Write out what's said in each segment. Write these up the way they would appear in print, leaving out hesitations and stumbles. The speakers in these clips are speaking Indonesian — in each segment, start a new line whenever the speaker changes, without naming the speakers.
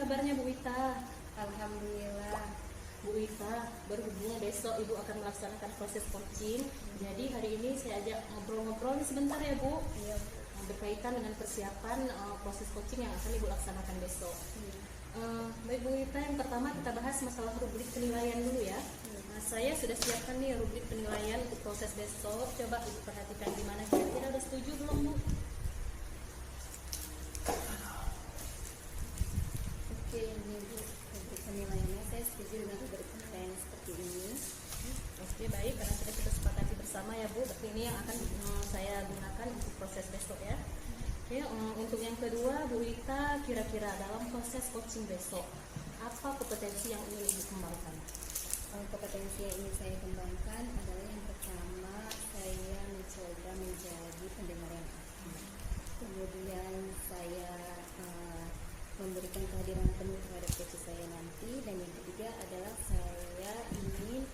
kabarnya Bu Wita?
Alhamdulillah.
Bu Wita, berhubung besok Ibu akan melaksanakan proses coaching, jadi hari ini saya ajak ngobrol-ngobrol sebentar ya Bu.
Iya.
Berkaitan dengan persiapan proses coaching yang akan Ibu laksanakan besok. Baik Bu Wita, yang pertama kita bahas masalah rubrik penilaian dulu ya. Nah, saya sudah siapkan nih rubrik penilaian untuk proses besok. Coba Ibu perhatikan di mana kira-kira udah setuju belum Bu?
Oke, ini Bu, untuk penilaiannya saya setuju dengan rubrik penilaian seperti ini.
Oke, baik, karena sudah kita sepakati bersama ya Bu, berarti ini yang akan saya gunakan untuk proses besok ya. Oke, untuk yang kedua Bu Wita, kira-kira dalam proses coaching besok apa kompetensi yang ingin Ibu kembangkan?
Kompetensi yang ingin saya kembangkan adalah yang pertama, saya mencoba menjadi pendengar yang aktif. Kemudian saya memberikan kehadiran penuh terhadap coach saya nanti, dan yang ketiga adalah saya ingin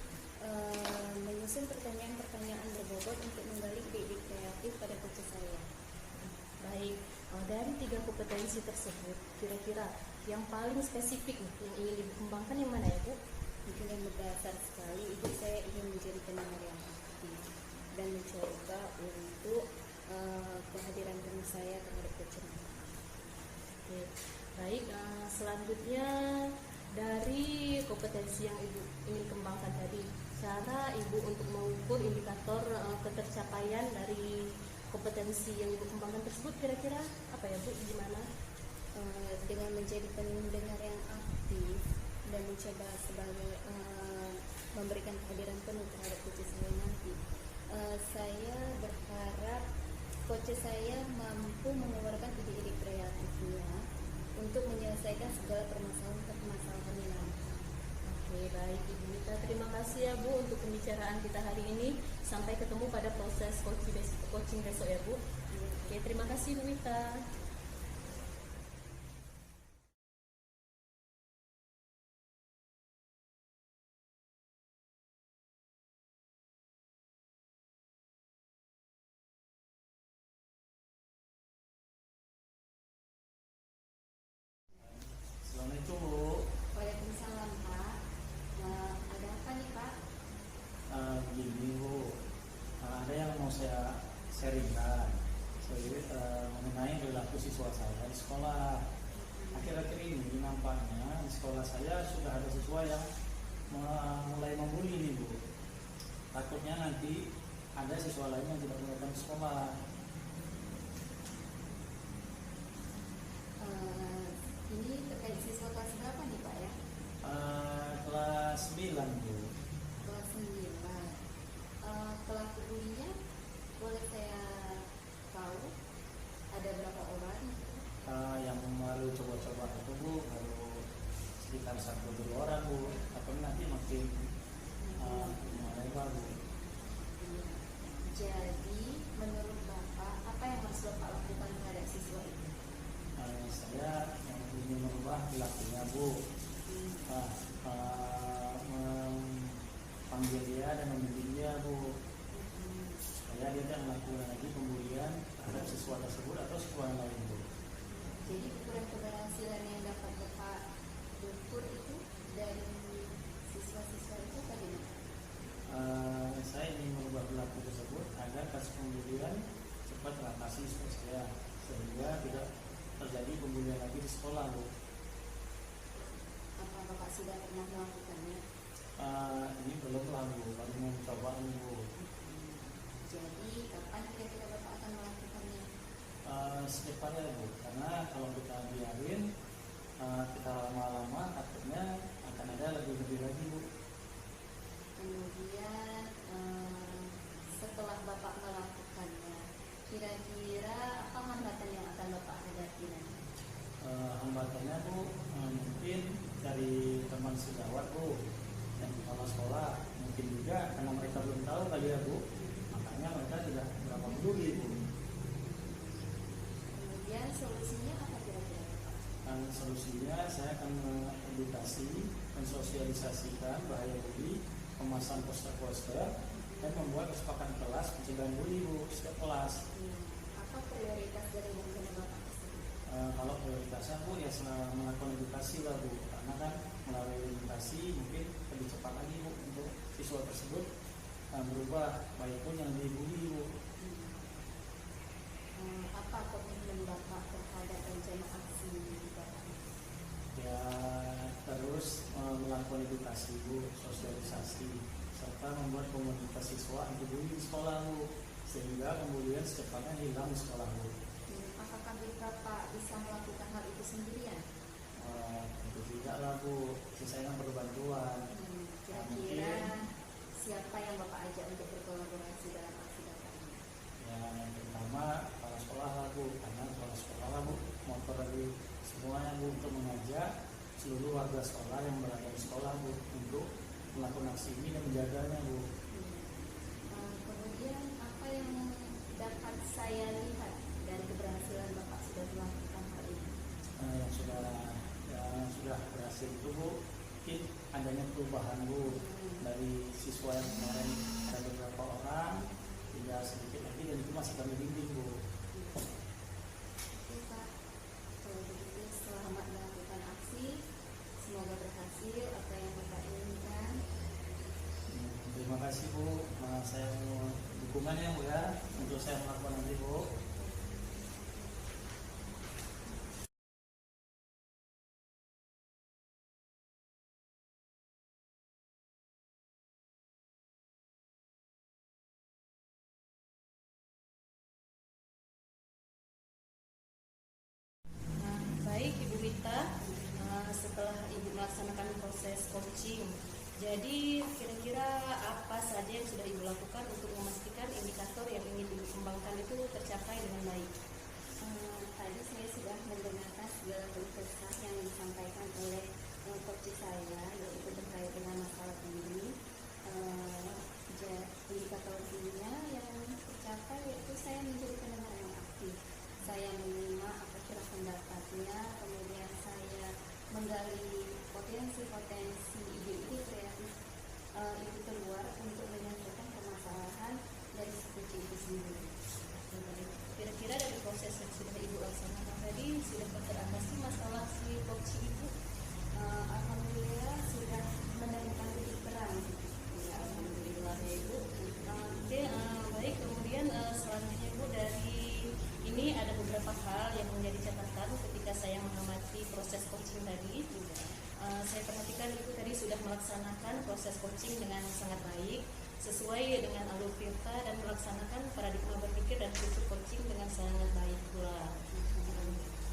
menyusun pertanyaan-pertanyaan berbobot untuk menggali ide-ide kreatif pada coach saya.
Baik, dari 3 kompetensi tersebut, kira-kira yang paling spesifik nih, yang ingin Ibu kembangkan yang mana ya Bu?
Mungkin yang mendasar sekali itu saya ingin menjadi pendengar yang aktif dan mencoba untuk kehadiran penuh saya terhadap coach.
Oke, baik, selanjutnya dari kompetensi yang Ibu ingin kembangkan tadi, cara Ibu untuk mengukur indikator ketercapaian dari kompetensi yang Ibu kembangkan tersebut kira-kira apa ya Bu, gimana?
Dengan menjadi pendengar yang aktif dan mencoba sebagai memberikan kehadiran penuh terhadap coach saya nanti, saya berharap coach saya mampu mengeluarkan ide-ide kreatifnya untuk menyelesaikan segala permasalahan-permasalahannya nanti.
Oke, baik Ibu Wita, terima kasih ya Bu untuk pembicaraan kita hari ini. Sampai ketemu pada proses coaching besok ya Bu. Oke, terima kasih Bu Wita.
Assalamualaikum Bu.
Waalaikumsalam Pak. Ada apa nih Pak?
Begini Bu, ada yang mau saya sharingkan mengenai perilaku siswa saya di sekolah. Akhir-akhir ini nampaknya di sekolah saya sudah ada siswa yang mulai membuli nih Bu. Takutnya nanti ada siswa lain yang tidak mau datang ke sekolah.
Ini terkait siswa kelas berapa nih Pak ya?
Kelas 9 Bu.
Kelas 9. Pelaku bulinya boleh saya tahu ada berapa orang?
Yang baru coba-coba itu Bu, baru sekitar 1-2 orang Bu. Tapi nanti makin mulai Bu.
Jadi menurut Bapak apa yang harus Bapak lakukan terhadap siswa itu?
Saya yang ingin merubah perilakunya Bu. Memanggil dia dan membimbing dia Bu, supaya dia tidak melakukan lagi pembulian terhadap siswa tersebut atau siswa yang lain Bu.
Jadi ukuran keberhasilan yang dapat Bapak ukur itu dari siswa-siswa itu bagaimana?
Saya ingin merubah perilaku tersebut agar kasus pembulian cepat teratasi siswa saya, sehingga tidak terjadi pembulian lagi di sekolah Bu.
Apa Bapak sudah pernah melakukannya?
Ini belum lah Bu, baru mencoba ini Bu.
Jadi kapan kira-kira Bapak akan melakukannya?
Secepatnya Bu, karena kalau kita biarin kita lama-lama takutnya akan ada lebih-lebih lagi Bu.
Kemudian setelah Bapak melakukannya, kira-kira apa hambatan yang akan Bapak hadapi nanti?
Hambatannya Bu, mungkin dari teman sejawat Bu dan kepala sekolah, mungkin juga karena mereka belum tahu kali ya Bu, makanya mereka tidak berapa peduli Bu.
Kemudian solusinya apa kira-kira Bapak?
Dan solusinya saya akan mengedukasi, mensosialisasikan bahaya bully, memasang poster-poster, dan membuat kesepakatan kelas pencegahan bully Bu setiap kelas.
Apa prioritas dari rencana Bapak tersebut?
Kalau prioritasnya Bu ya melakukan edukasi lah Bu, karena kan melalui edukasi mungkin lebih cepat lagi Bu untuk siswa tersebut berubah, baik pun yang dibully Bu.
Apa komitmen Bapak terhadap rencana aksi Bapak?
Ya terus melakukan edukasi Bu, sosialisasi, serta membuat komunitas siswa anti bully di sekolah Bu, sehingga kemudian secepatnya hilang di sekolah Bu.
Apakah Bapak bisa melakukan hal itu sendirian?
Tentu tidak lah Bu, saya kan perlu bantuan.
Kira-kira siapa yang Bapak ajak untuk berkolaborasi dalam aksi Bapak ini?
Ya yang pertama kepala sekolah lah Bu, karena kepala sekolah lah Bu, motor dari semuanya Bu, untuk mengajak seluruh warga sekolah yang berada di sekolah Bu untuk melakukan aksi ini dan menjaganya Bu.
Kemudian apa yang dapat saya lihat dari keberhasilan Bapak sudah melakukan hal ini?
Yang sudah berhasil itu Bu, mungkin adanya perubahan Bu, dari siswa yang kemarin ada beberapa orang tidak sedikit lagi, dan itu masih kami bimbing Bu.
Oke Pak, kalau begitu selamat melakukan aksi, semoga berhasil apa yang Bapak inginkan.
Terima kasih Bu, saya mau dukungannya Bu ya untuk saya melakukan nanti Bu.
Baik Ibu Wita, setelah Ibu melaksanakan proses coaching, jadi kira-kira apa saja yang sudah Ibu lakukan untuk memastikan indikator yang ingin Ibu kembangkan itu tercapai dengan baik?
Tadi saya sudah mendengarkan segala keluh kesah yang disampaikan oleh coach saya, yaitu terkait dengan masalah ini. Indikatornya yang tercapai yaitu saya menjadi pendengar yang aktif. Saya menyimak apa kira pendapatnya, kemudian saya menggali potensi-potensi ide-ide kreatif itu keluar untuk menyelesaikan permasalahan dari si coaching itu sendiri.
Kira-kira dari proses yang sudah Ibu laksanakan tadi sudah teratasi masalah si coaching itu?
Alhamdulillah sudah menemukan titik terang.
Ya, alhamdulillah ya Ibu. Oke, baik. Kemudian selanjutnya Ibu, dari ini ada beberapa hal yang menjadi catatan ketika saya mengamati proses coaching tadi. Saya perhatikan Ibu tadi sudah melaksanakan proses coaching dengan sangat baik, sesuai dengan alur Tirta, dan melaksanakan paradigma berpikir dan prinsip coaching dengan sangat baik pula.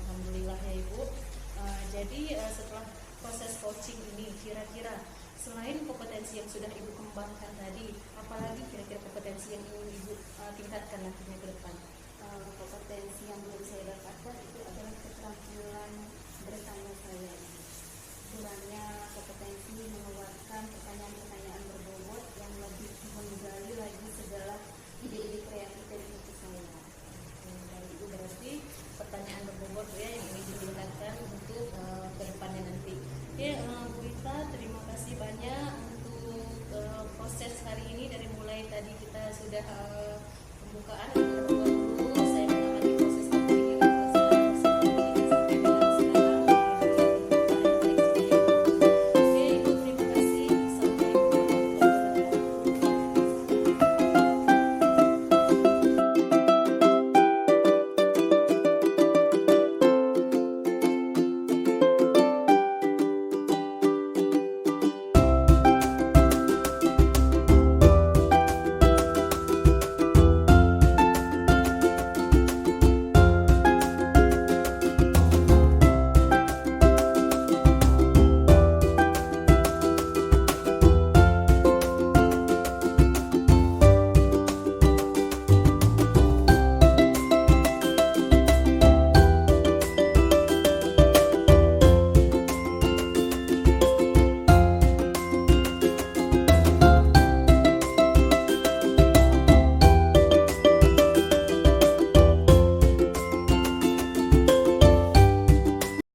Alhamdulillah ya Ibu. Jadi setelah proses coaching ini, kira-kira selain kompetensi yang sudah Ibu kembangkan tadi, apalagi kira-kira kompetensi yang ingin Ibu tingkatkan nantinya ke depan?
Kompetensi yang belum saya dapatkan itu adalah keterampilan bertanya saya. Kurangnya kompetensi mengeluarkan pertanyaan-pertanyaan berbobot yang lebih menggali lagi segala ide-ide kreatif dari diri saya.
Dan itu berarti pertanyaan berbobot ya yang ingin ditingkatkan untuk ke depannya nanti. Oke, Bu Wita, terima kasih banyak untuk proses hari ini, dari mulai tadi kita sudah pembukaan